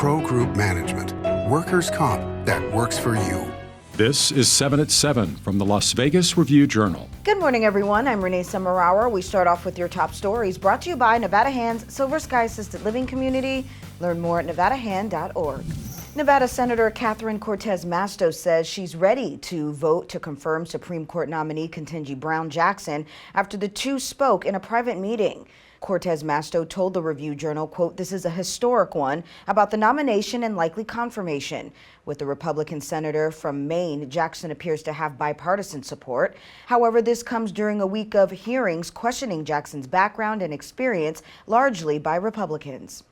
Pro Group Management. Workers' comp that works for you. This is 7 at 7 from the Las Vegas Review-Journal. Good morning, everyone. I'm Renee Summerauer. We start off with your top stories brought to you by Nevada Hand's Silver Sky Assisted Living Community. Learn more at nevadahand.org. Nevada Senator Catherine Cortez Masto says she's ready to vote to confirm Supreme Court nominee Ketanji Brown Jackson after the two spoke in a private meeting. Cortez Masto told the Review-Journal, quote, "This is a historic one about the nomination and likely confirmation." With the Republican senator from Maine, Jackson appears to have bipartisan support. However, this comes during a week of hearings questioning Jackson's background and experience, largely by Republicans.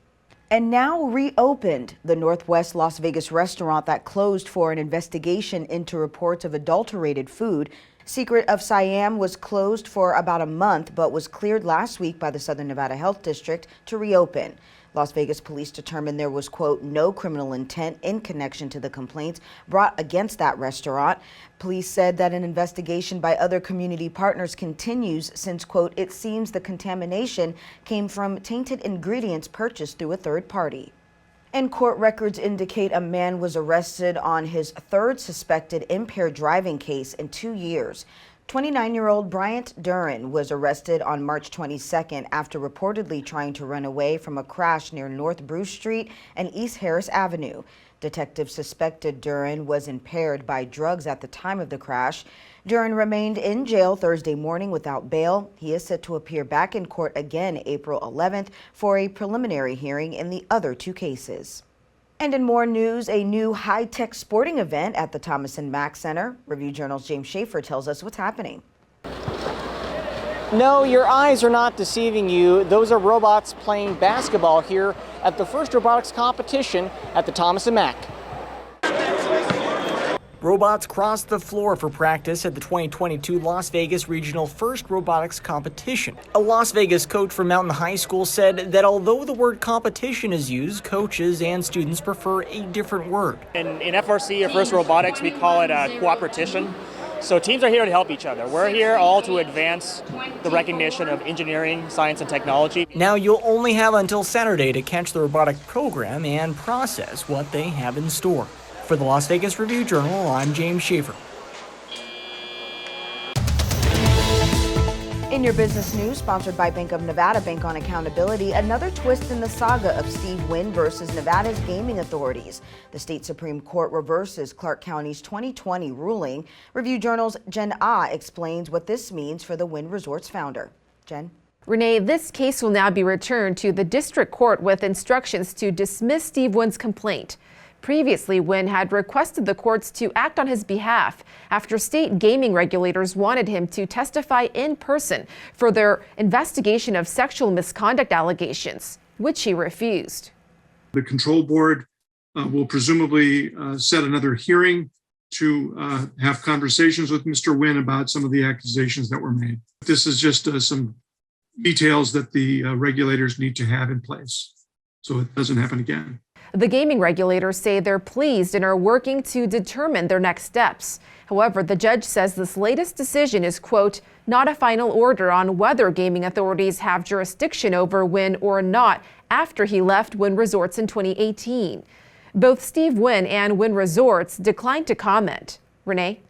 And now reopened, the Northwest Las Vegas restaurant that closed for an investigation into reports of adulterated food. Secret of Siam was closed for about a month, but was cleared last week by the Southern Nevada Health District to reopen. Las Vegas police determined there was, quote, "no criminal intent in connection to the complaints brought against that restaurant." Police said that an investigation by other community partners continues since, quote, "it seems the contamination came from tainted ingredients purchased through a third party." And court records indicate a man was arrested on his third suspected impaired driving case in 2 years. 29-year-old Bryant Duran was arrested on March 22nd after reportedly trying to run away from a crash near North Bruce Street and East Harris Avenue. Detectives suspected Duran was impaired by drugs at the time of the crash. Duran remained in jail Thursday morning without bail. He is set to appear back in court again April 11th for a preliminary hearing in the other two cases. And in more news, a new high-tech sporting event at the Thomas & Mack Center. Review-Journal's James Schaefer tells us what's happening. No, your eyes are not deceiving you. Those are robots playing basketball here at the first robotics competition at the Thomas & Mack. Robots crossed the floor for practice at the 2022 Las Vegas Regional First Robotics Competition. A Las Vegas coach from Mountain High School said that although the word competition is used, coaches and students prefer a different word. In FRC, or First Robotics, we call it a cooperation. So teams are here to help each other. We're here all to advance the recognition of engineering, science, and technology. Now you'll only have until Saturday to catch the robotic program and process what they have in store. For the Las Vegas Review-Journal, I'm James Schaefer. In your business news, sponsored by Bank of Nevada, Bank on Accountability, another twist in the saga of Steve Wynn versus Nevada's gaming authorities. The state Supreme Court reverses Clark County's 2020 ruling. Review-Journal's Jen Ah explains what this means for the Wynn Resorts founder. Jen? Renee, this case will now be returned to the district court with instructions to dismiss Steve Wynn's complaint. Previously, Wynn had requested the courts to act on his behalf after state gaming regulators wanted him to testify in person for their investigation of sexual misconduct allegations, which he refused. The control board will presumably set another hearing to have conversations with Mr. Wynn about some of the accusations that were made. This is just some details that the regulators need to have in place so it doesn't happen again. The gaming regulators say they're pleased and are working to determine their next steps. However, the judge says this latest decision is, quote, "not a final order on whether gaming authorities have jurisdiction over Wynn or not after he left Wynn Resorts in 2018. Both Steve Wynn and Wynn Resorts declined to comment. Renee?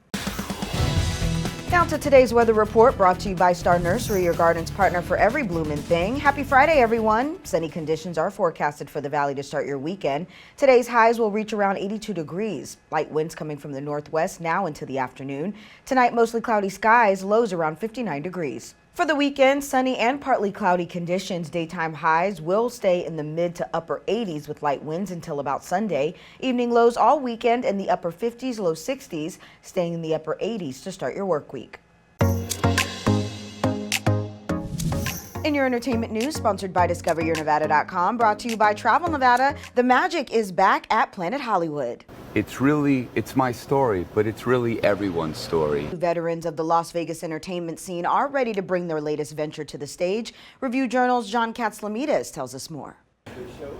Now to today's weather report, brought to you by Star Nursery, your garden's partner for every bloomin' thing. Happy Friday, everyone. Sunny conditions are forecasted for the valley to start your weekend. Today's highs will reach around 82 degrees. Light winds coming from the northwest now into the afternoon. Tonight, mostly cloudy skies, lows around 59 degrees. For the weekend, sunny and partly cloudy conditions. Daytime highs will stay in the mid to upper 80s with light winds until about Sunday. Evening lows all weekend in the upper 50s, low 60s, staying in the upper 80s to start your work week. In your entertainment news, sponsored by DiscoverYourNevada.com, brought to you by Travel Nevada, the magic is back at Planet Hollywood. It's my story, but it's really everyone's story. Veterans of the Las Vegas entertainment scene are ready to bring their latest venture to the stage. Review-Journal's John Katzlamides tells us more.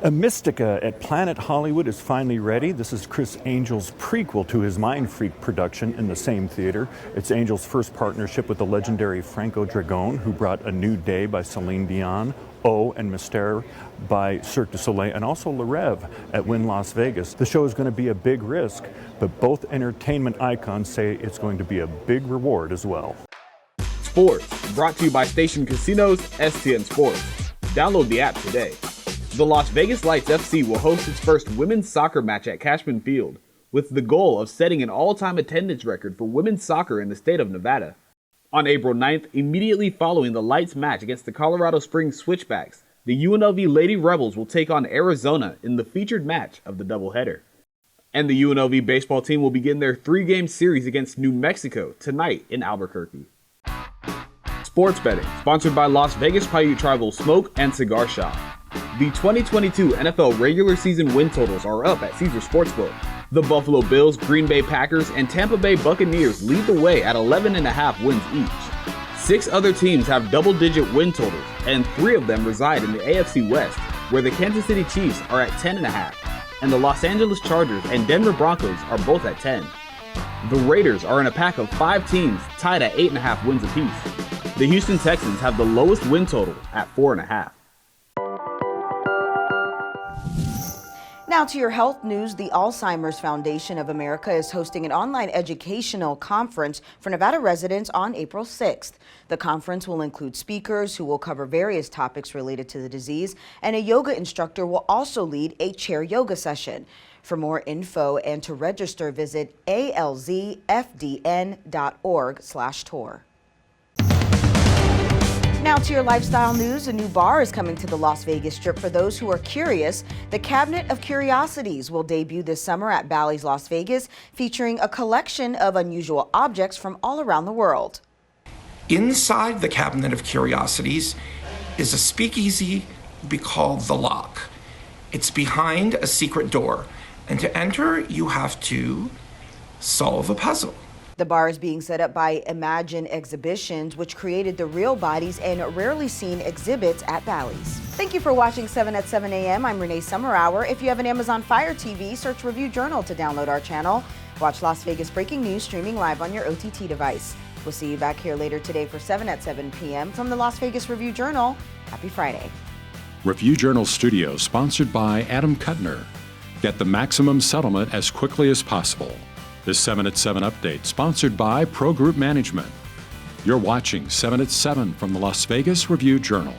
A Mystica at Planet Hollywood is finally ready. This is Chris Angel's prequel to his Mind Freak production in the same theater. It's Angel's first partnership with the legendary Franco Dragone, who brought A New Day by Celine Dion, O and Mystère by Cirque du Soleil, and also Le Rêve at Wynn Las Vegas. The show is going to be a big risk, but both entertainment icons say it's going to be a big reward as well. Sports, brought to you by Station Casinos, STN Sports. Download the app today. The Las Vegas Lights FC will host its first women's soccer match at Cashman Field, with the goal of setting an all-time attendance record for women's soccer in the state of Nevada. On April 9th, immediately following the Lights match against the Colorado Springs Switchbacks, the UNLV Lady Rebels will take on Arizona in the featured match of the doubleheader. And the UNLV baseball team will begin their 3-game series against New Mexico tonight in Albuquerque. Sports betting, sponsored by Las Vegas Paiute Tribal Smoke and Cigar Shop. The 2022 NFL regular season win totals are up at Caesars Sportsbook. The Buffalo Bills, Green Bay Packers, and Tampa Bay Buccaneers lead the way at 11.5 wins each. 6 other teams have double-digit win totals, and 3 of them reside in the AFC West, where the Kansas City Chiefs are at 10.5, and the Los Angeles Chargers and Denver Broncos are both at 10. The Raiders are in a pack of 5 teams tied at 8.5 wins apiece. The Houston Texans have the lowest win total at 4.5. Now to your health news. The Alzheimer's Foundation of America is hosting an online educational conference for Nevada residents on April 6th. The conference will include speakers who will cover various topics related to the disease, and a yoga instructor will also lead a chair yoga session. For more info and to register, visit alzfdn.org/tour. Now to your lifestyle news. A new bar is coming to the Las Vegas Strip for those who are curious. The Cabinet of Curiosities will debut this summer at Bally's Las Vegas, featuring a collection of unusual objects from all around the world. Inside the Cabinet of Curiosities is a speakeasy we call The Lock. It's behind a secret door, and to enter you have to solve a puzzle. The bar is being set up by Imagine Exhibitions, which created the real bodies and rarely seen exhibits at Bally's. Thank you for watching 7 at 7 a.m. I'm Renee Summerhour. If you have an Amazon Fire TV, search Review Journal to download our channel. Watch Las Vegas Breaking News streaming live on your OTT device. We'll see you back here later today for 7 at 7 p.m. from the Las Vegas Review Journal. Happy Friday. Review Journal Studio, sponsored by Adam Kuttner. Get the maximum settlement as quickly as possible. This 7 at 7 update, sponsored by Pro Group Management. You're watching 7 at 7 from the Las Vegas Review Journal.